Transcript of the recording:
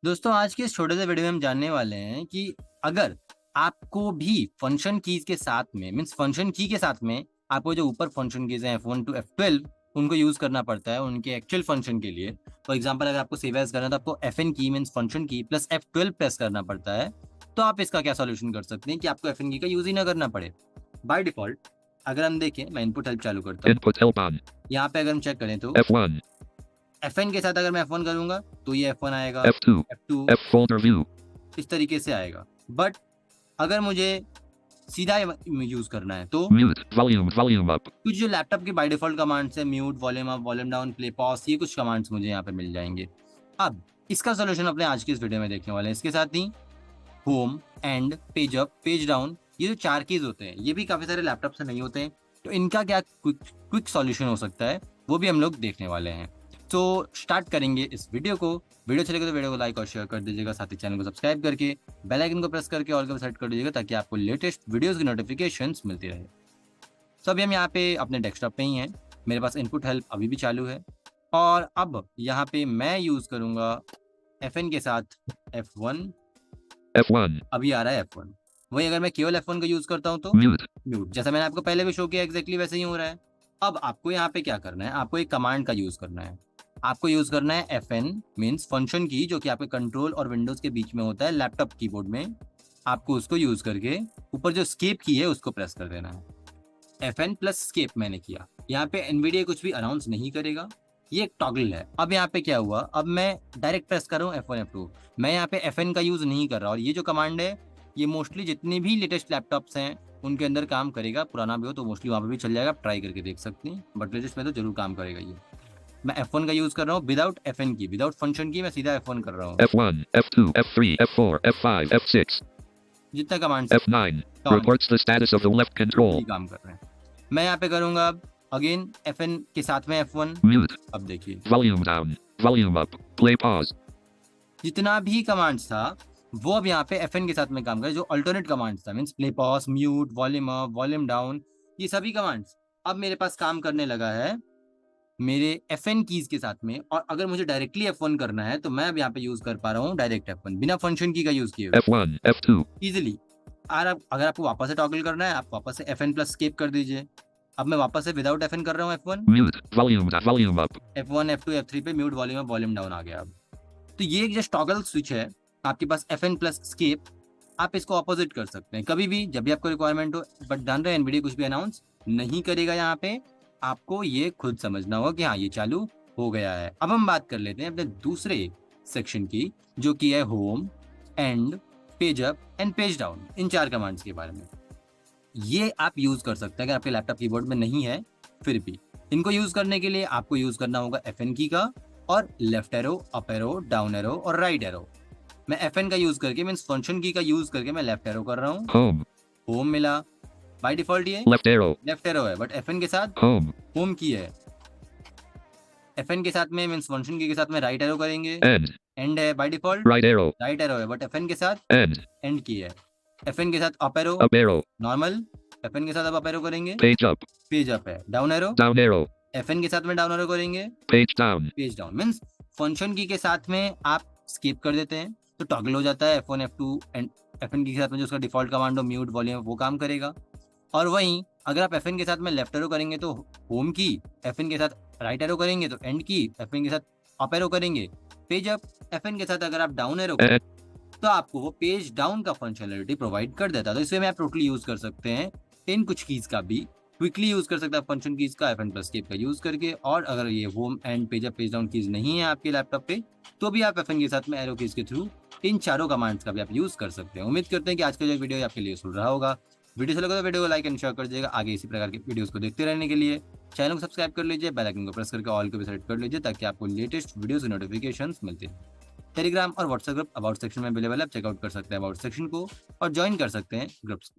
दोस्तों आज के इस छोटे से वीडियो में हम जानने वाले हैं कि अगर आपको भी फंक्शन कीज के साथ में मींस फंक्शन की के साथ में आपको जो ऊपर फंक्शन कीज हैं F1 टू F12 उनको यूज करना पड़ता है उनके एक्चुअल फंक्शन के लिए। फॉर एग्जांपल अगर आपको सेव एज करना है तो आपको FN की मींस फंक्शन की प्लस F12 प्रेस करना पड़ता है। तो आप इसका क्या सॉल्यूशन कर सकते हैं कि आपको FN की का यूज ही ना करना पड़े। बाय डिफॉल्ट अगर हम देखें, मैं इनपुट हेल्प चालू करता हूँ। Input help on. यहाँ पे अगर हम चेक करें तो F1, FN के साथ अगर मैं F1 करूंगा तो ये F1 आएगा, F2, F2 F folder view, इस तरीके से आएगा। बट अगर मुझे सीधा यूज करना है तो mute, volume up, कुछ जो लैपटॉप की बाय डिफॉल्ट कमांड्स है, mute, volume up, volume down, play pause, ये कुछ कमांड्स मुझे यहाँ पे मिल जाएंगे। अब इसका सोल्यूशन अपने आज की इस वीडियो में देखने वाले हैं। इसके साथ ही home, end, page up, page down, ये जो 4 कीज होते हैं ये भी काफी सारे लैपटॉप से नहीं होते हैं। तो इनका क्या क्विक सॉल्यूशन हो सकता है वो भी हम लोग देखने वाले हैं। तो स्टार्ट करेंगे इस वीडियो को। वीडियो अच्छी लगे तो वीडियो को लाइक और शेयर कर दीजिएगा, साथ ही चैनल को सब्सक्राइब करके बेल आइकन को प्रेस करके ऑल को सेट कर दीजिएगा ताकि आपको लेटेस्ट वीडियोस की नोटिफिकेशंस मिलती रहे। तो अभी हम यहाँ पे अपने डेस्कटॉप पे ही हैं। मेरे पास इनपुट हेल्प अभी भी चालू है और अब यहाँ पे मैं यूज करूंगा FN के साथ F1। F1, अभी आ रहा है F1। वही अगर मैं केवल F1 का यूज करता हूँ तो mute, म्यूट, जैसा मैंने आपको पहले भी शो किया एग्जैक्टली वैसे ही हो रहा है। अब आपको यहाँ पे क्या करना है, आपको एक कमांड का यूज करना है। आपको यूज करना है FN मींस फंक्शन की, जो कि आपके कंट्रोल और विंडोज के बीच में होता है लैपटॉप कीबोर्ड में। आपको उसको यूज करके ऊपर जो स्केप की है उसको प्रेस कर देना है। FN प्लस स्केप मैंने किया। यहाँ पे एनवीडिया कुछ भी अनाउंस नहीं करेगा, ये एक टॉगल है। अब यहाँ पे क्या हुआ, अब मैं डायरेक्ट प्रेस कर रहा हूँ F1 F2। मैं यहाँ पे FN का यूज नहीं कर रहा और ये जो कमांड है ये मोस्टली जितने भी लेटेस्ट लैपटॉप्स हैं उनके अंदर काम करेगा। पुराना भी हो तो मोस्टली वहाँ पे भी चल जाएगा, आप ट्राई करके देख सकते हैं, बट लेटेस्ट में तो जरूर काम करेगा ये। मैं F1 का यूज कर रहा हूँ विदाउट FN की, विदाउट फंक्शन की, मैं सीधा F1 कर रहा हूँ। F1, F2, F3, F4, F5, F6, जितना commands F9, reports the status of the left control, काम कर रहे हैं। मैं यहाँ पे करूंगा अब अगेन FN के साथ में F1। mute, अब देखिए volume down, volume up, play pause, जितना भी कमांड्स था वो अब यहाँ पे FN के साथ में काम कर, जो अल्टरनेट कमांड्स था means play pause, mute, volume up, volume down, ये सभी कमांड्स अब मेरे पास काम करने लगा है मेरे FN कीज के साथ में। और अगर मुझे डायरेक्टली F1 करना है तो मैं अब यहाँ पे यूज कर पा रहा हूँ डायरेक्ट F1 बिना फंक्शन की का यूज किए F1, F2, इजिली। अगर आपको वापस से टॉगल करना है आप वापस से FN प्लस स्केप कर दीजिए। अब मैं वापस से विदाउट FN कर रहा हूँ F1, mute, volume up, F1 F2 F3 पे mute, volume up, volume down आ गया। अब तो ये एक जस्ट टॉगल स्विच है आपके पास FN प्लस स्केप। आप इसको ऑपोजिट कर सकते हैं कभी भी जब भी आपको रिक्वायरमेंट हो, बट ध्यान रहे एनवीडिया कुछ भी अनाउंस नहीं करेगा। यहाँ पे आपको ये खुद समझना होगा कि हाँ ये चालू हो गया है। अब हम बात कर लेते हैं अपने दूसरे सेक्शन की, जो कि है home, end, page up and page down, in 4 commands के बारे में। ये आप यूज कर सकते हैं अगर आपके लैपटॉप कीबोर्ड में नहीं है। फिर भी इनको यूज करने के लिए आपको यूज करना होगा FN की का और left arrow, up arrow, down arrow और राइट एरो। मैं FN का यूज करके मींस फंक्शन की का यूज करके मैं लेफ्ट एरो कर रहा हूँ। home, होम मिला, बाय डिफॉल्ट ये left arrow, लेफ्ट एरो है, बट FN के साथ home, होम की है। FN के साथ में मींस फंक्शन की के साथ में राइट एरो करेंगे, end, एंड है by default right arrow, right arrow है, बट FN के साथ end, एंड की है। FN के साथ up arrow up arrow, normal, FN के साथ अब अप एरो करेंगे, page up, पेज अप है। Down arrow down arrow, FN के साथ में डाउन एरो करेंगे, page down, page down. Means function की के साथ में आप स्किप कर देते हैं तो टॉगल हो जाता है F1 F2 एंड FN की के साथ में जो उसका डिफॉल्ट कमांड हो म्यूट, वॉल्यूम, वो काम करेगा। और वहीं अगर आप FN के साथ में लेफ्ट एरो करेंगे तो होम की, FN के साथ राइट एरो करेंगे तो एंड की, FN के साथ अप एरो करेंगे पेज अप, FN के साथ अगर आप डाउन एरो करें तो आपको वो पेज डाउन का फंक्शनलिटी प्रोवाइड कर देता है। तो इसमें आप टोटली यूज कर सकते हैं इन कुछ कीज का भी क्विकली यूज कर सकते हैं फंक्शन कीज का FN प्लस स्केप का यूज करके। और अगर ये home end page up page down keys नहीं है आपके लैपटॉप पे तो भी आप FN के साथ में एरो कीज के थ्रू इन चारों कमांड्स का भी आप यूज कर सकते हैं। उम्मीद करते हैं कि आज का जो वीडियो आपके लिए यूजफुल रहा होगा। वीडियो से लगा तो वीडियो को लाइक एंड शेयर कर दीजिएगा। आगे इसी प्रकार के वीडियोस को देखते रहने के लिए चैनल को सब्सक्राइब कर लीजिए, बेल आइकन को प्रेस करके ऑल को भी सेलेक्ट कर लीजिए ताकि आपको लेटेस्ट वीडियोस की नोटिफिकेशंस मिलती हैं। टेलीग्राम और व्हाट्सएप ग्रुप अबाउट सेक्शन में अवेलेबल है, आप चेकआउट कर सकते हैं अबाउट सेक्शन को और ज्वाइन कर सकते हैं ग्रुप्स को।